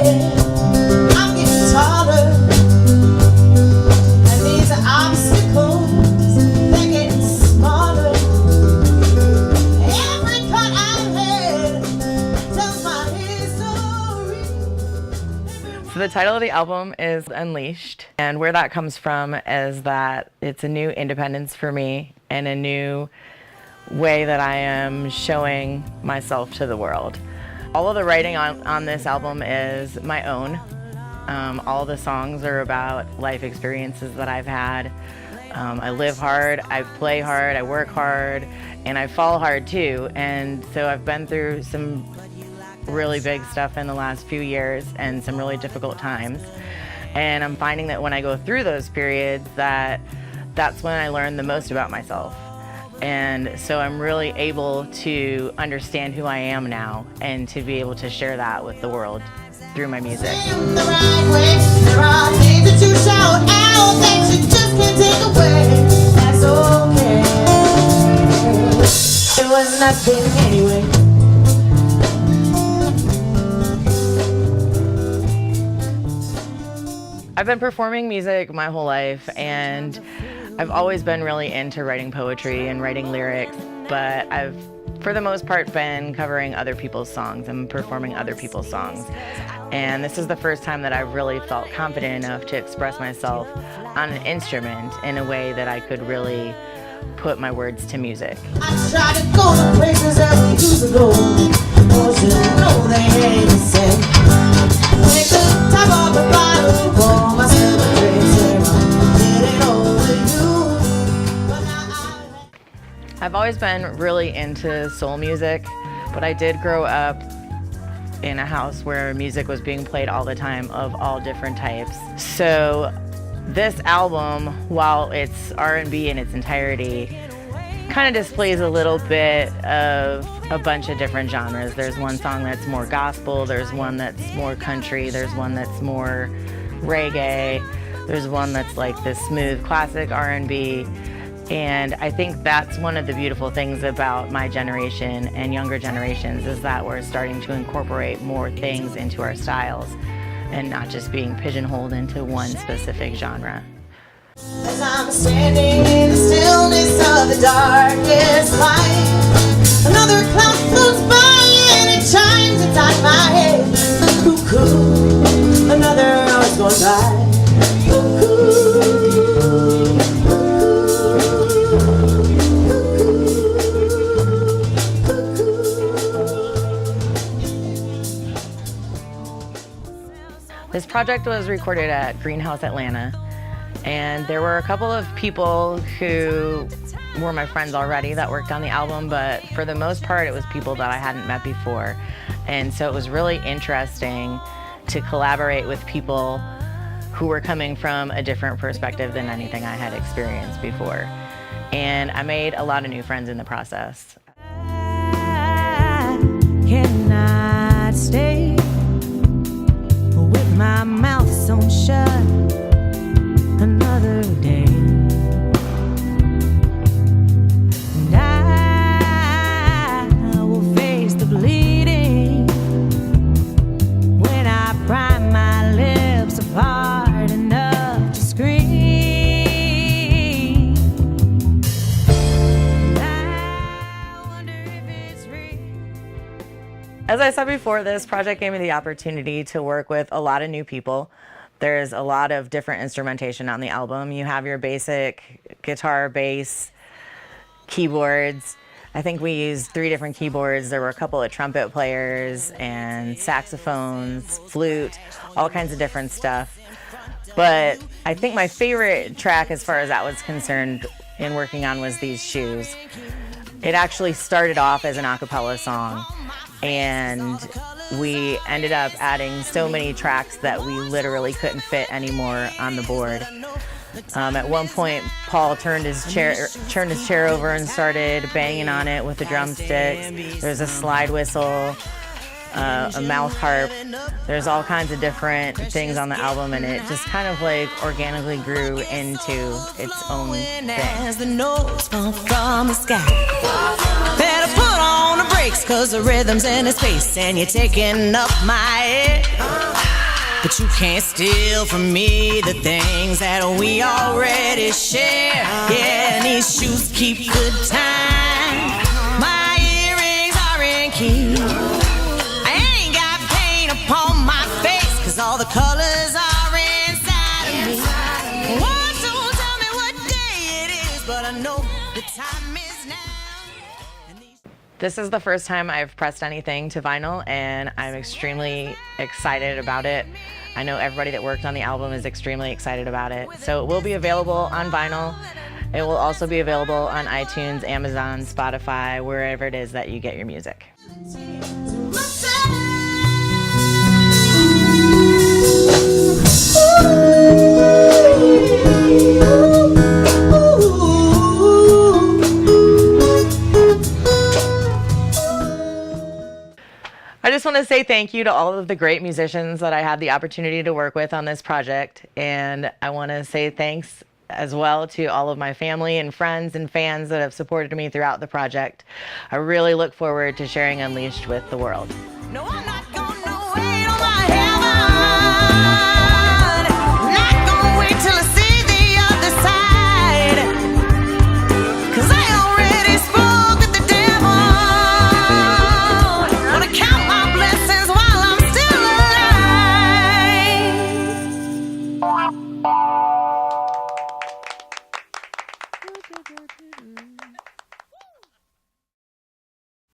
head. I'm getting taller, and these obstacles, they're getting smaller. Every cut I've had tells my history. So the title of the album is Unleashed, and where that comes from is that it's a new independence for me and a new way that I am showing myself to the world. All of the writing on this album is my own. All the songs are about life experiences that I've had. I live hard, I play hard, I work hard, and I fall hard too. And so I've been through some really big stuff in the last few years and some really difficult times. And I'm finding that when I go through those periods, that's when I learn the most about myself. And so I'm really able to understand who I am now and to be able to share that with the world through my music. The right way. There are things that you shout out that you just can't take away. That's okay. It was nothing anyway. I've been performing music my whole life, and I've always been really into writing poetry and writing lyrics, but I've, for the most part, been covering other people's songs and performing other people's songs. And this is the first time that I've really felt confident enough to express myself on an instrument in a way that I could really put my words to music. I try to go to places that we used to go, 'cause you know they ain't the same. Take the top of the bottle for myself a drink, say I'm getting over you. But now I've always been really into soul music, but I did grow up in a house where music was being played all the time of all different types. So this album, while it's R&B in its entirety, kind of displays a little bit of a bunch of different genres. There's one song that's more gospel, there's one that's more country, there's one that's more reggae, there's one that's like this smooth classic R&B. And I think that's one of the beautiful things about my generation and younger generations, is that we're starting to incorporate more things into our styles and not just being pigeonholed into one specific genre. as I'm standing in the stillness of the darkest light, another cloud floats by and it chimes inside my head. Cuckoo, another hour's gone by. Cuckoo. This project was recorded at Greenhouse Atlanta, and there were a couple of people who were my friends already that worked on the album, but for the most part it was people that I hadn't met before. And so it was really interesting to collaborate with people who were coming from a different perspective than anything I had experienced before. And I made a lot of new friends in the process. I cannot stay with my mouth sewn shut another day, and I will face the bleeding when I pry my lips apart enough to scream. I wonder if it's real. As I said before, this project gave me the opportunity to work with a lot of new people. There's a lot of different instrumentation on the album. You have your basic guitar, bass, keyboards. I think we used 3 different keyboards. There were a couple of trumpet players and saxophones, flute, all kinds of different stuff. But I think my favorite track as far as that was concerned in working on was These Shoes. It actually started off as an a cappella song, and we ended up adding so many tracks that we literally couldn't fit anymore on the board. At one point, Paul turned his chair over and started banging on it with the drumsticks. There's a slide whistle, a mouth harp. There's all kinds of different things on the album, and it just kind of like organically grew into its own thing. As the notes fall from the sky, better put on the brakes, 'cause the rhythm's in his face and you're taking up my head. but you can't steal from me the things that we already share. Yeah, and these shoes keep good time. My earrings are in key. I ain't got paint upon my face, 'cause all the colors are inside of me. Well, don't tell me what day it is, but I know the time is now. This is the first time I've pressed anything to vinyl, and I'm extremely excited about it. I know everybody that worked on the album is extremely excited about it. So it will be available on vinyl. It will also be available on iTunes, Amazon, Spotify, wherever it is that you get your music. I just want to say thank you to all of the great musicians that I had the opportunity to work with on this project. And I want to say thanks as well to all of my family and friends and fans that have supported me throughout the project. I really look forward to sharing Unleashed with the world. No, I'm not